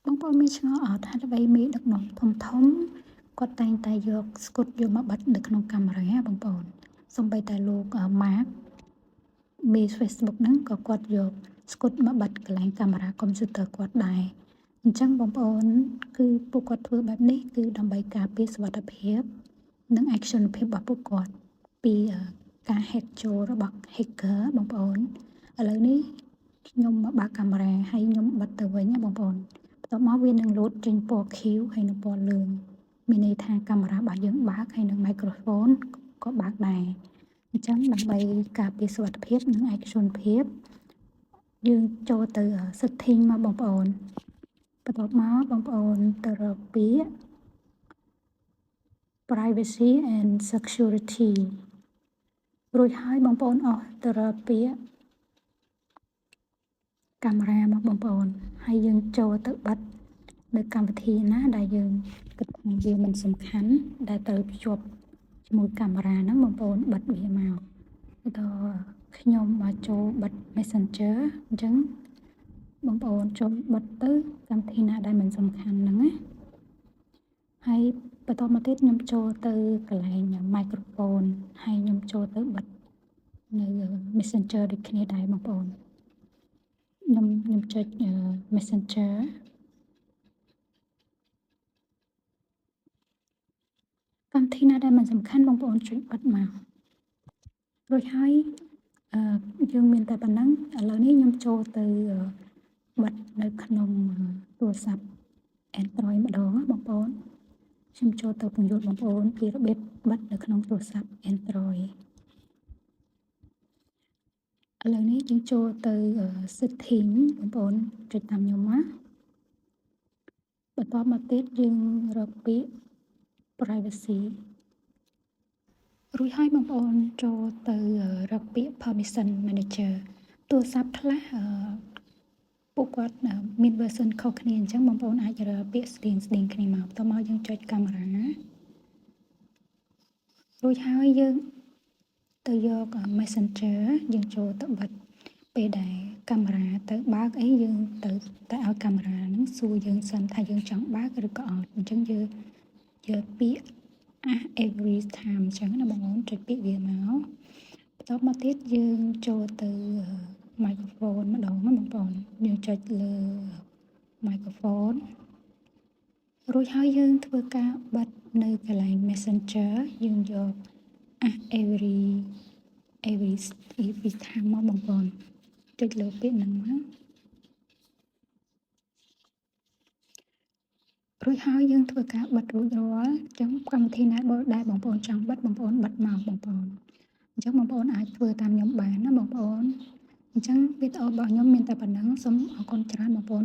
បងប្អូនមានឆ្ងល់អត់ថាអ្វីមេដឹកនាំធំគាត់តែងតែយកស្កុតយកមកបិទនៅក្នុងកាមេរ៉ាបងប្អូនសូម្បីតែលោក Mark មេ Facebook ហ្នឹងក៏គាត់យកស្កុតមកបិទកន្លែងកាមេរ៉ាកុំព្យូទ័រគាត់ដែរអញ្ចឹងបងប្អូនគឺពួកគាត់ធ្វើបែបនេះគឺដើម្បីការពារសុវត្ថិភាពនិងឯកជនភាពរបស់ពួកគាត់ពីការ hack ចូលរបស់ hacker បងប្អូនឥឡូវនេះខ្ញុំមកបើកកាមេរ៉ាហើយខ្ញុំបិទទៅវិញណាបងប្អូនបន្ទាប់មកវានឹងលោតចេញពណ៌ខៀវហើយនិងពណ៌លឿងមានន័យថាកាមេរ៉ារបស់យើងបើកហើយនិង microphone ក៏បើកដែរអញ្ចឹងដើម្បីការពារសុវត្ថិភាពនិងឯកជនភាពយើងចូលទៅ setting មកបងប្អូនបន្ទាប់មកបងប្អូនទៅរកពាក្យ privacy and security រួចហើយបងប្អូនអស់ទៅរកពាក្យកាមេរ៉ាមកបងប្អូនហើយយើងចូលទៅបិទនៅកម្មវិធីណាដែលយើងគិតថាវាមិនសំខាន់ដែលត្រូវភ្ជាប់ជាមួយកាមេរ៉ាហ្នឹងបងប្អូនបិទវាមកដល់ខ្ញុំមកចូលបិទ Messenger អញ្ចឹងបងប្អូនចូលបិទទៅកម្មវិធីណាដែលមិនសំខាន់ហ្នឹងណាហើយបន្តមកទៀតខ្ញុំចូលទៅកន្លែង microphone ហើយខ្ញុំចូលទៅបិទនៅ Messenger ដូចគ្នាដែរបងប្អូនខ្ញុំចុច Messenger កម្មវិធីណាដែលមិនសំខាន់បងប្អូនចុចបិទមករួចហើយយើងមានតែប៉ុណ្ណឹងឥឡូវនេះខ្ញុំចូលទៅបិទនៅក្នុងទូរស័ព្ទ Android ម្ដងបងប្អូនខ្ញុំចូលទៅពន្យល់បងប្អូនពីរបៀបបិទនៅក្នុងទូរស័ព្ទ Android ឥឡូវនេះយើងចូលទៅ setting បងប្អូនចុចតាមខ្ញុំមកបន្តមកទៀតយើងរកពាក្យ privacy រួចហើយបងប្អូនចូលទៅរកពាក្យ permission manager ទូរស័ព្ទខ្លះពួកគាត់មាន version ខុសគ្នាអញ្ចឹងបងប្អូនអាចរកពាក្យស្តៀងគ្នាមកបន្តមកយើងចុចកាមេរ៉ារួចហើយយើងទៅយក Messenger យើងចូលទៅបិទពេលដែលកាមេរ៉ាទៅបើកអីយើងទៅតែឲ្យកាមេរ៉ាហ្នឹងសួរយើងសិនថាយើងចង់បើកឬក៏អត់អញ្ចឹងយើងយកពាក្យ every time អញ្ចឹងណាបងប្អូនចុចពាក្យវាមកបន្តមកទៀតយើងចូលទៅ microphone ម្ដងណាបងប្អូនយើងចុចលើ microphone រួចហើយយើងធ្វើការបិទនៅកន្លែង Messenger យើងយក every time មកបងប្អូនចុចលើពាក្យហ្នឹងមករួចហើយយើងធ្វើការបិទរួចរាល់អញ្ចឹងកម្មវិធីណាដែលបងប្អូនចង់បិទបងប្អូនបិទមកបងប្អូនអញ្ចឹងបងប្អូនអាចធ្វើតាមខ្ញុំបានណាបងប្អូនអញ្ចឹងវីដេអូរបស់ខ្ញុំមានតែប៉ុណ្ណឹងសូមអរគុណច្រើនបងប្អូន